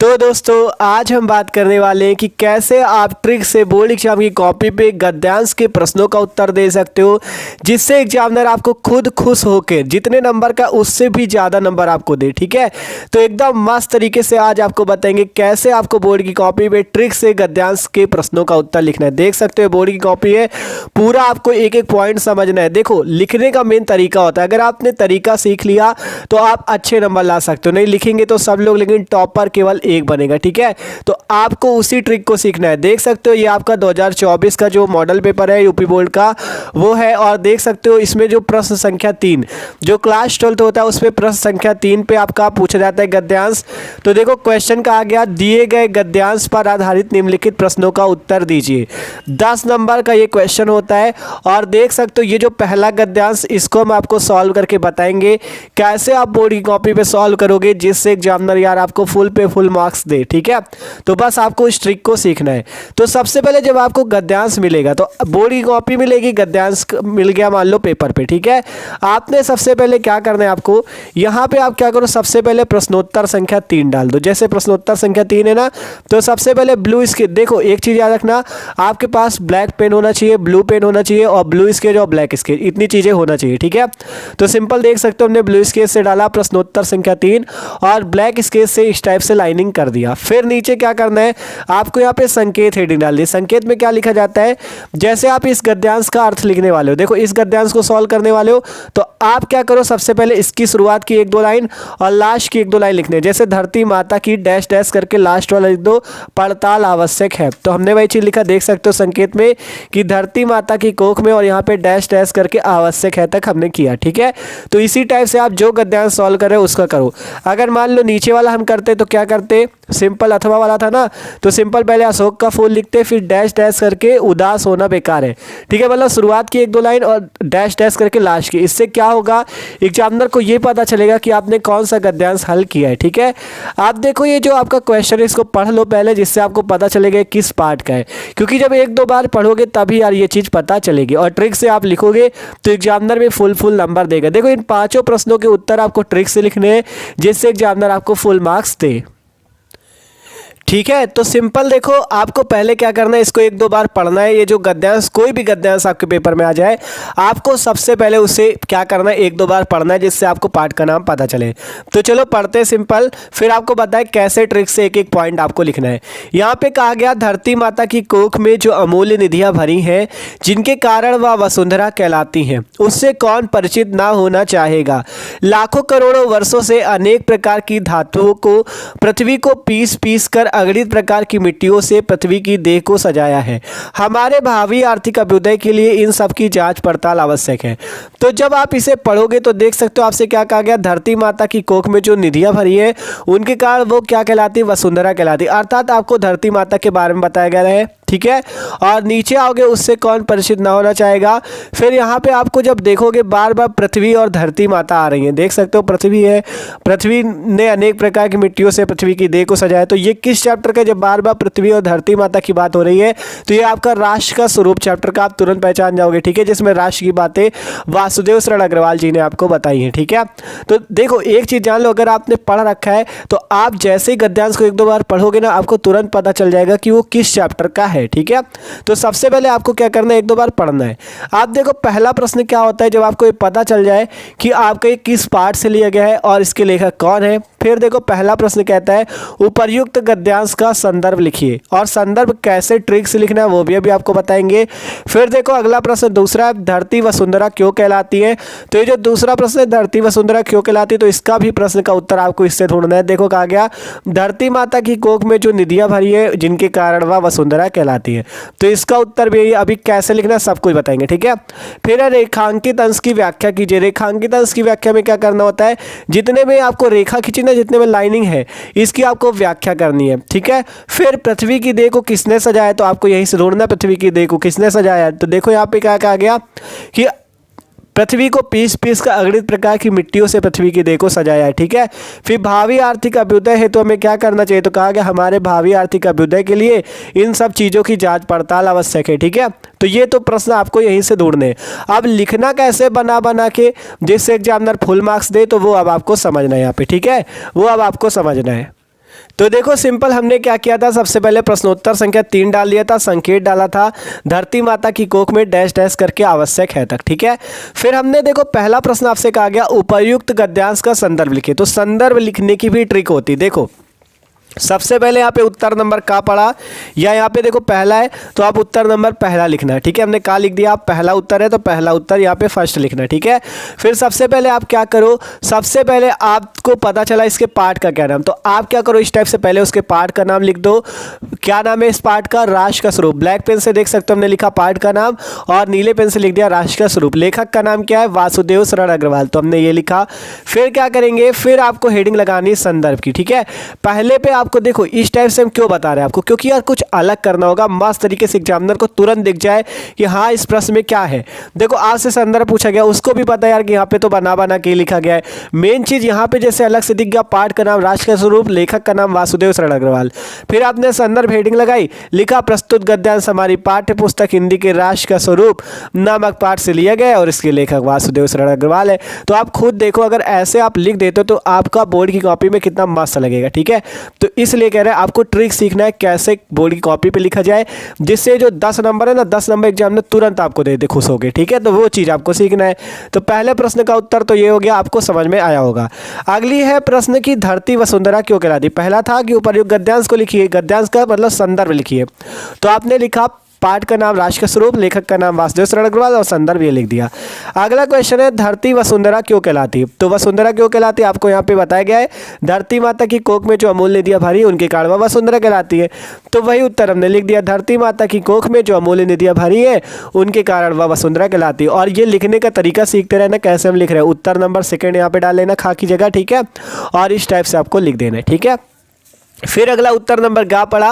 तो दोस्तों आज हम बात करने वाले हैं कि कैसे आप ट्रिक से बोर्ड एग्जाम की कॉपी पे गद्यांश के प्रश्नों का उत्तर दे सकते हो, जिससे एग्जामिनर आपको खुद खुश होकर जितने नंबर का उससे भी ज़्यादा नंबर आपको दे। ठीक है, तो एकदम मस्त तरीके से आज आपको बताएंगे कैसे आपको बोर्ड की कॉपी पे ट्रिक से गद्यांश के प्रश्नों का उत्तर लिखना है। देख सकते हो बोर्ड की कॉपी है, पूरा आपको एक एक पॉइंट समझना है। देखो लिखने का मेन तरीका होता है, अगर आपने तरीका सीख लिया तो आप अच्छे नंबर ला सकते हो। नहीं लिखेंगे तो सब लोग, लेकिन टॉपर केवल एक बनेगा। ठीक है, तो आपको उसी ट्रिक को सीखना है। देख सकते हो ये आपका 2024 का जो मॉडल पेपर है यूपी बोर्ड का वो है, और देख सकते हो इसमें जो प्रश्न संख्या 3 जो क्लास 12 होता है उस पर प्रश्न संख्या 3 पे आपका पूछा जाता है गद्यांश। तो देखो क्वेश्चन कहा गया, दिए गए गद्यांश पर आधारित निम्नलिखित प्रश्नों का उत्तर दीजिए। 10 नंबर का ये क्वेश्चन होता है, और देख सकते हो ये जो पहला गद्यांश इसको हम आपको सॉल्व करके बताएंगे कैसे आप बोर्ड की कॉपी पे सॉल्व करोगे, जिससे एग्जामिनर यार आपको फुल पे फुल मार्क्स दे। ठीक है, तो बस आपको इस ट्रिक को सीखना है। तो सबसे पहले जब आपको गद्यांश मिलेगा तो बोर्ड की कॉपी मिलेगी, गद्यांश मिल गया मान लो पेपर पे। ठीक है, आपने सबसे पहले क्या करना है, आपको यहाँ पे आप क्या करो, सबसे पहले प्रश्नोत्तर संख्या 3 डाल दो। जैसे प्रश्नोत्तर संख्या 3 है ना, तो सबसे पहले ब्लू स्केच, देखो एक चीज याद रखना, आपके पास ब्लैक पेन होना चाहिए, ब्लू पेन होना चाहिए, और ब्लू स्केच और ब्लैक स्केच, इतनी चीजें होना चाहिए। ठीक है, तो सिंपल देख सकते हो हमने ब्लू स्केच से डाला प्रश्नोत्तर संख्या 3 और ब्लैक स्केच से इस टाइप से लाइनिंग कर दिया। फिर नीचे क्या करना है, आपको यहाँ पे संकेत हेडिंग डालनी है। संकेत में क्या लिखा जाता है, जैसे आप इस गद्यांश का अर्थ लिखने वाले हो, देखो इस गद्यांश को सॉल्व करने वाले हो, तो आप क्या करो, सबसे पहले इसकी शुरुआत की 1-2 लाइन और लास्ट की 1-2 लाइन लिखने हैं। जैसे धरती माता की डैश डैश करके लास्ट वाला लिख दो, पड़ताल आवश्यक है। तो हमने वही चीज लिखा, देख सकते हो संकेत में कि धरती माता की कोख में, और यहाँ पे डैश डैश करके आवश्यक है तक हमने किया। ठीक है, तो इसी टाइप से आप जो गद्यांश सॉल्व कर रहे हो उसका करो। अगर मान लो नीचे वाला हम करते तो क्या करते, सिंपल अथवा वाला था ना, तो सिंपल पहले अशोक का फूल लिखते, फिर डैश डैश करके उदास होना बेकार है। ठीक है, मतलब शुरुआत की 1-2 लाइन और डैश डैश करके लास्ट की। इससे क्या होगा, एग्जामिनर को ये पता चलेगा कि आपने कौन सा गद्यांश हल किया है। ठीक है, आप देखो ये जो आपका क्वेश्चन है इसको पढ़ लो पहले, जिससे आपको पता चलेगा किस पार्ट का है, क्योंकि जब 1-2 बार पढ़ोगे तभी यार ये चीज पता चलेगी, और ट्रिक से आप लिखोगे तो एग्जामिनर में फुल नंबर देगा। देखो इन 5 प्रश्नों के उत्तर आपको ट्रिक से लिखने हैं, जिससे एग्जामिनर आपको फुल मार्क्स दे। ठीक है, तो सिंपल देखो आपको पहले क्या करना है, इसको 1-2 बार पढ़ना है। ये जो गद्यांश, कोई भी गद्यांश आपके पेपर में आ जाए, आपको सबसे पहले उसे क्या करना है, 1-2 बार पढ़ना है, जिससे आपको पार्ट का नाम पता चले। तो चलो पढ़ते हैं सिंपल, फिर आपको बताए कैसे ट्रिक से एक एक पॉइंट आपको लिखना है। यहाँ पे कहा गया, धरती माता की कोख में जो अमूल्य निधियां भरी हैं, जिनके कारण वह वसुंधरा कहलाती हैं, उससे कौन परिचित ना होना चाहेगा। लाखों करोड़ों वर्षों से अनेक प्रकार की धातुओं को, पृथ्वी को पीस पीस कर अगणित प्रकार की मिट्टियों से पृथ्वी की देह को सजाया है। हमारे भावी आर्थिक अभ्युदय के लिए इन सब की जांच पड़ताल आवश्यक है। तो जब आप इसे पढ़ोगे तो देख सकते हो आपसे क्या कहा गया, धरती माता की कोख में जो निधियां भरी हैं उनके कारण वो क्या कहलाती है, वसुंधरा कहलाती है। अर्थात आपको धरती माता के बारे में बताया गया है। ठीक है, और नीचे आओगे उससे कौन परिचित ना होना चाहेगा। फिर यहाँ पे आपको जब देखोगे बार बार पृथ्वी और धरती माता आ रही है, देख सकते हो पृथ्वी है, पृथ्वी ने अनेक प्रकार की मिट्टियों से पृथ्वी की देह को सजाया। तो ये किस चैप्टर का, जब बार बार पृथ्वी और धरती माता की बात हो रही है तो ये आपका राष्ट्र का स्वरूप चैप्टर का, आप तुरंत पहचान जाओगे। ठीक है, जिसमें राष्ट्र की बातें वासुदेव शरण अग्रवाल जी ने आपको बताई है। ठीक है, तो देखो एक चीज जान लो, अगर आपने पढ़ रखा है तो आप जैसे ही गद्यांश को 1-2 बार पढ़ोगे ना, आपको तुरंत पता चल जाएगा कि वो किस चैप्टर का है। ठीक है, तो सबसे पहले आपको क्या करना है, 1-2 बार पढ़ना है। आप देखो पहला प्रश्न क्या होता है, जब आपको ये पता चल जाए कि आपका ये किस पार्ट से लिया गया है और इसके लेखक कौन है। फिर देखो पहला प्रश्न कहता है, उपर्युक्त गद्यांश का संदर्भ लिखिए, और संदर्भ कैसे ट्रिक से लिखना है वो भी अभी आपको बताएंगे। फिर देखो अगला प्रश्न दूसरा है, धरती वसुंधरा क्यों कहलाती है। तो ये जो दूसरा प्रश्न है, धरती वसुंधरा क्यों कहलाती है, तो इसका भी प्रश्न का उत्तर आपको इससे ढूंढना है। देखो कहा गया, धरती माता की कोख में जो निधियां भरी है जिनके कारण वह वसुंधरा कहलाती है। तो इसका उत्तर भी अभी कैसे लिखना है सब कुछ बताएंगे। ठीक है, फिर रेखांकित अंश की व्याख्या कीजिए। रेखांकित अंश की व्याख्या में क्या करना होता है, जितने में आपको रेखा खींची ना, जितने में लाइनिंग है इसकी आपको व्याख्या करनी है। ठीक है, फिर पृथ्वी की देह को किसने सजाया, तो आपको यहीं से ढूंढना, पृथ्वी की देह को किसने सजाया। तो देखो यहाँ पे क्या कहा गया कि पृथ्वी को पीस पीस कर अगणित प्रकार की मिट्टियों से पृथ्वी की देह को सजाया है। ठीक है, फिर भावी आर्थिक अभ्युदय है तो हमें क्या करना चाहिए, तो कहा गया हमारे भावी आर्थिक अभ्युदय के लिए इन सब चीज़ों की जांच पड़ताल आवश्यक है। ठीक है, तो ये तो प्रश्न आपको यहीं से ढूंढने। अब लिखना कैसे बना के जिससे एग्जामिनर फुल मार्क्स दे, तो वो अब आपको समझना है यहाँ पे। ठीक है, वो अब आपको समझना है। तो देखो सिंपल हमने क्या किया था, सबसे पहले प्रश्नोत्तर संख्या 3 डाल दिया था, संकेत डाला था धरती माता की कोख में डैश डैश करके आवश्यक है तक, ठीक है। फिर हमने देखो पहला प्रश्न आपसे कहा गया उपर्युक्त गद्यांश का संदर्भ लिखिए, तो संदर्भ लिखने की भी ट्रिक होती, देखो सबसे पहले यहाँ पे उत्तर नंबर का पड़ा या यहाँ पे देखो पहला है तो आप उत्तर नंबर पहला लिखना है, ठीक है। हमने का लिख दिया, आप पहला उत्तर है तो पहला उत्तर यहाँ पे फर्स्ट लिखना है, ठीक है। फिर सबसे पहले आप क्या करो, सबसे पहले आपको पता चला इसके पाठ का क्या नाम, तो आप क्या करो इस टाइप से पहले उसके पाठ का नाम लिख दो। क्या नाम है इस पाठ का, राष्ट्र का स्वरूप। ब्लैक पेन से देख सकते हो हमने लिखा पाठ का नाम और नीले पेन से लिख दिया राष्ट्र का स्वरूप। लेखक का नाम क्या है, वासुदेव शरण अग्रवाल, तो हमने ये लिखा। फिर क्या करेंगे, फिर आपको हेडिंग लगानी है संदर्भ की, ठीक है। पहले पे आपको देखो इस टाइप से हम क्यों बता रहे हैं आपको, क्योंकि यार कुछ अलग करना होगा, मस्त तरीके से एग्जामिनर को तुरंत दिख जाए कि हाँ इस प्रश्न में क्या है। देखो आज से संदर्भ पूछा गया, उसको भी पता है यार कि यहाँ पे तो बना बना के लिखा गया है। मेन चीज यहाँ पे जैसे अलग से दिख गया, पाठ का नाम राष्ट्र का स्वरूप, लेखक का नाम वासुदेव शरण अग्रवाल। फिर आपने संदर्भ हेडिंग लगाई, लिखा प्रस्तुत गद्यांश हमारी पाठ्य पुस्तक हिंदी के राष्ट्र का स्वरूप नामक पाठ से लिया गया और इसके लेखक वासुदेव शरण अग्रवाल है। तो आप खुद देखो अगर ऐसे आप लिख देते हो तो आपका बोर्ड की कॉपी में कितना मस्त लगेगा, ठीक है। तो इसलिए कह रहे हैं आपको ट्रिक सीखना है कैसे बोर्ड की कॉपी पे लिखा जाए, जिससे जो 10 नंबर है ना 10 नंबर एग्जाम में तुरंत आपको दे दे खुश हो गए, ठीक है। तो वो चीज़ आपको सीखना है। तो पहले प्रश्न का उत्तर तो ये हो गया, आपको समझ में आया होगा। अगली है प्रश्न की धरती वसुंधरा क्यों कहलाती। पहला था कि उपर्युक्त गद्यांश को लिखिए, गद्यांश का मतलब संदर्भ लिखिए, तो आपने लिखा पाठ का नाम राष्ट्र का स्वरूप, लेखक का नाम वासुदेव शरण अग्रवाल और संदर्भ ये लिख दिया। अगला क्वेश्चन है धरती वसुंधरा क्यों कहलाती। तो वसुंधरा क्यों कहलाती है आपको यहाँ पे बताया गया है, धरती माता की कोख में जो अमूल्य निधियां भरी उनके कारण वह वसुंधरा कहलाती है। तो वही उत्तर हमने लिख दिया, धरती माता की कोख में जो अमूल्य निधियां भरी है उनके कारण वह वसुंधरा कहलाती है। और ये लिखने का तरीका सीखते रहना, कैसे हम लिख रहे हैं, उत्तर नंबर सेकेंड यहाँ पे डाल लेना खा की जगह, ठीक है। और इस टाइप से आपको लिख देना है, ठीक है। फिर अगला उत्तर नंबर गा पड़ा।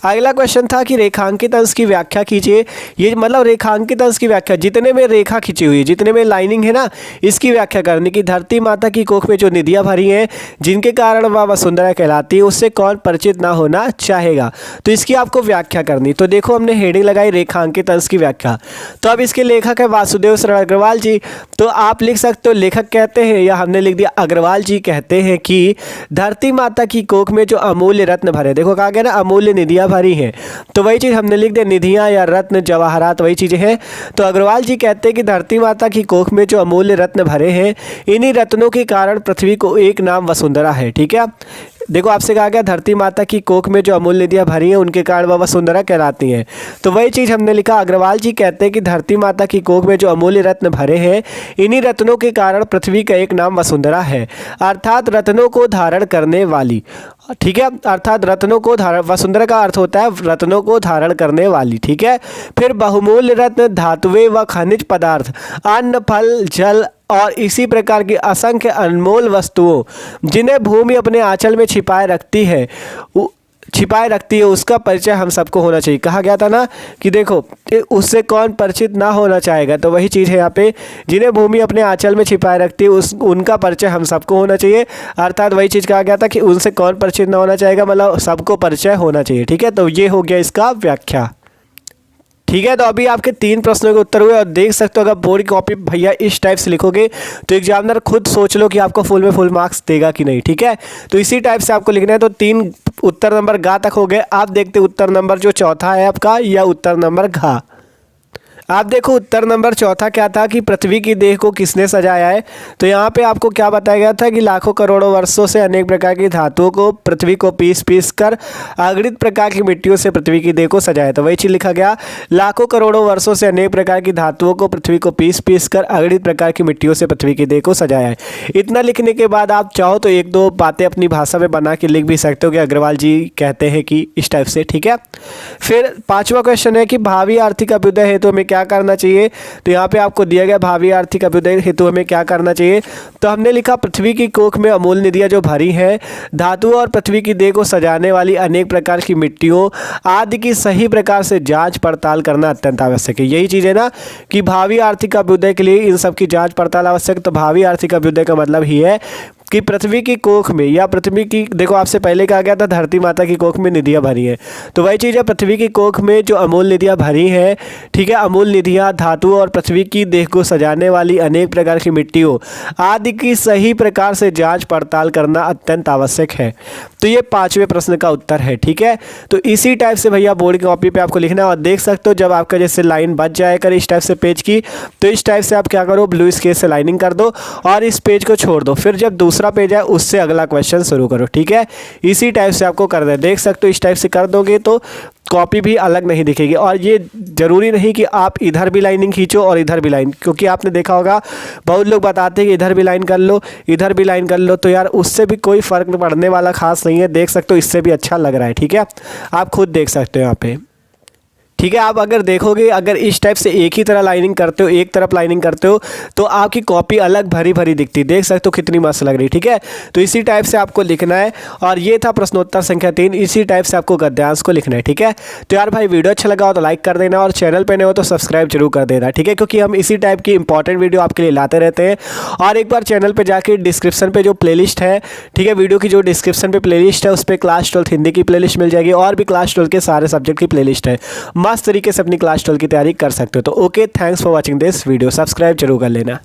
अगला क्वेश्चन था कि रेखांकित अंश की व्याख्या कीजिए। ये मतलब रेखांकित अंश की व्याख्या, जितने में रेखा खींची हुई है, जितने में लाइनिंग है ना, इसकी व्याख्या करने की। धरती माता की कोख में जो निधियां भरी हैं जिनके कारण वह वसुंधरा कहलाती है, उससे कौन परिचित ना होना चाहेगा। तो इसकी आपको व्याख्या करनी। तो देखो हमने हेडिंग लगाई रेखांकित अंश की व्याख्या। तो अब इसके लेखक है वासुदेव शरण अग्रवाल जी, तो आप लिख सकते हो लेखक कहते हैं या हमने लिख दिया अग्रवाल जी कहते हैं कि धरती माता की कोख में जो अमूल्य रत्न भरे, देखो कहा गया ना अमूल्य निधियां भरी हैं, तो वही चीज हमने लिख दिया निधियां या रत्न जवाहरात वही चीजें हैं। तो अग्रवाल जी कहते हैं कि धरती माता की कोख में जो अमूल्य रत्न भरे हैं, इन्हीं रत्नों के कारण पृथ्वी को एक नाम वसुंधरा है, ठीक है। देखो आपसे कहा गया धरती माता की कोख में जो अमूल्य निधियां भरी हैं उनके कारण वह वसुंधरा कहलाती हैं, तो वही चीज़ हमने लिखा अग्रवाल जी कहते हैं कि धरती माता की कोख में जो अमूल्य रत्न भरे हैं, इन्हीं रत्नों के कारण पृथ्वी का एक नाम वसुंधरा है, अर्थात रत्नों को धारण करने वाली, ठीक है। अर्थात रत्नों को धारण, वसुंधरा का अर्थ होता है रत्नों को धारण करने वाली, ठीक है। फिर बहुमूल्य रत्न, धातुएं व खनिज पदार्थ, अन्न फल जल और इसी प्रकार की असंख्य अनमोल वस्तुओं जिन्हें भूमि अपने आंचल में छिपाए रखती है उसका परिचय हम सबको होना चाहिए। कहा गया था ना कि देखो उससे कौन परिचित ना होना चाहेगा, तो वही चीज़ है यहाँ पे, जिन्हें भूमि अपने आंचल में छिपाए रखती है उनका परिचय हम सबको होना चाहिए। अर्थात वही चीज़ कहा गया था कि उनसे कौन परिचित ना होना चाहेगा, मतलब सबको परिचय होना चाहिए, ठीक है। तो ये हो गया इसका व्याख्या, ठीक है। तो अभी आपके 3 प्रश्नों के उत्तर हुए और देख सकते हो अगर बोर्ड की कॉपी भैया इस टाइप से लिखोगे तो एग्जामिनर खुद सोच लो कि आपको फुल में फुल मार्क्स देगा कि नहीं, ठीक है। तो इसी टाइप से आपको लिखना है। तो 3 उत्तर नंबर गा तक हो गए। आप देखते उत्तर नंबर जो चौथा है आपका या उत्तर नंबर घा। आप देखो उत्तर नंबर चौथा क्या था कि पृथ्वी की देह को किसने सजाया है। तो यहाँ पे आपको क्या बताया गया था कि लाखों करोड़ों वर्षों से अनेक प्रकार की धातुओं को पृथ्वी को पीस कर अगणित प्रकार की मिट्टियों से पृथ्वी की देह को सजाया। तो वही चीज़ लिखा गया, लाखों करोड़ों वर्षों से अनेक प्रकार की धातुओं को पृथ्वी को पीस कर अगणित प्रकार की मिट्टियों से पृथ्वी की देह को सजाया है। इतना लिखने के बाद आप चाहो तो 1-2 बातें अपनी भाषा में बना के लिख भी सकते हो कि अग्रवाल जी कहते हैं कि इस टाइप से, ठीक है। फिर 5वां क्वेश्चन है कि भावी आर्थिक अभ्युदय हेतु हमें क्या करना चाहिए। तो यहाँ पे आपको दिया गया भावी आर्थिक अभ्युदय हेतु हमें क्या करना चाहिए। तो हमने लिखा पृथ्वी की कोख में अमूल्य निधियां जो भरी हैं, धातुओं और पृथ्वी की देह को सजाने वाली अनेक प्रकार की मिट्टियों आदि की सही प्रकार से जांच पड़ताल करना अत्यंत आवश्यक है। यही चीज़ है ना कि भावी आर्थिक अभ्युदय के लिए इन सब की जांच पड़ताल आवश्यक। तो भावी आर्थिक अभ्युदय का मतलब ही है कि पृथ्वी की कोख में या पृथ्वी की, देखो आपसे पहले कहा गया था धरती माता की कोख में निधियाँ भरी हैं, तो वही चीज़ है पृथ्वी की कोख में जो अमूल निधियाँ भरी हैं, ठीक है, अमूल निधियाँ धातु और पृथ्वी की देह को सजाने वाली अनेक प्रकार की मिट्टियों आदि की सही प्रकार से जांच पड़ताल करना अत्यंत आवश्यक है। तो ये 5वें प्रश्न का उत्तर है। ठीक है, तो इसी टाइप से भैया बोर्ड की कॉपी पे आपको लिखना है। और देख सकते हो जब आपका जैसे लाइन बच जाए कर इस टाइप से पेज की, तो इस टाइप से आप क्या करो, ब्लू स्केच से लाइनिंग कर दो और इस पेज को छोड़ दो। फिर जब दूसरा पेज है उससे अगला क्वेश्चन शुरू करो। ठीक है, इसी टाइप से आपको कर दे, देख सकते हो इस टाइप से कर दोगे तो कॉपी भी अलग नहीं दिखेगी। और ये ज़रूरी नहीं कि आप इधर भी लाइनिंग खींचो और इधर भी लाइन, क्योंकि आपने देखा होगा बहुत लोग बताते हैं कि इधर भी लाइन कर लो, इधर भी लाइन कर लो, तो यार उससे भी कोई फ़र्क पड़ने वाला खास नहीं है। देख सकते हो इससे भी अच्छा लग रहा है। ठीक है, आप खुद देख सकते हो यहाँ पे। ठीक है, आप अगर देखोगे, अगर इस टाइप से एक ही तरह लाइनिंग करते हो, एक तरफ लाइनिंग करते हो, तो आपकी कॉपी अलग भरी भरी दिखती है। देख सकते हो कितनी मस्त लग रही। ठीक है, तो इसी टाइप से आपको लिखना है। और ये था प्रश्नोत्तर संख्या 3, इसी टाइप से आपको गद्यांश को लिखना है। ठीक है, तो यार भाई वीडियो अच्छा लगा हो तो लाइक कर देना और चैनल पर नहीं हो तो सब्सक्राइब जरूर कर देना। ठीक है, क्योंकि हम इसी टाइप की इंपॉर्टेंट वीडियो आपके लिए लाते रहते हैं। और एक बार चैनल पर जाके डिस्क्रिप्शन पर जो प्लेलिस्ट है, ठीक है, वीडियो की जो डिस्क्रिप्शन पर प्लेलिस्ट है उस पर क्लास 12 हिंदी की प्लेलिस्ट मिल जाएगी और भी क्लास 12 के सारे सब्जेक्ट की प्लेलिस्ट है। मस्त तरीके से अपनी क्लास 12 की तैयारी कर सकते हो। तो okay, thanks for watching this video, subscribe जरूर कर लेना।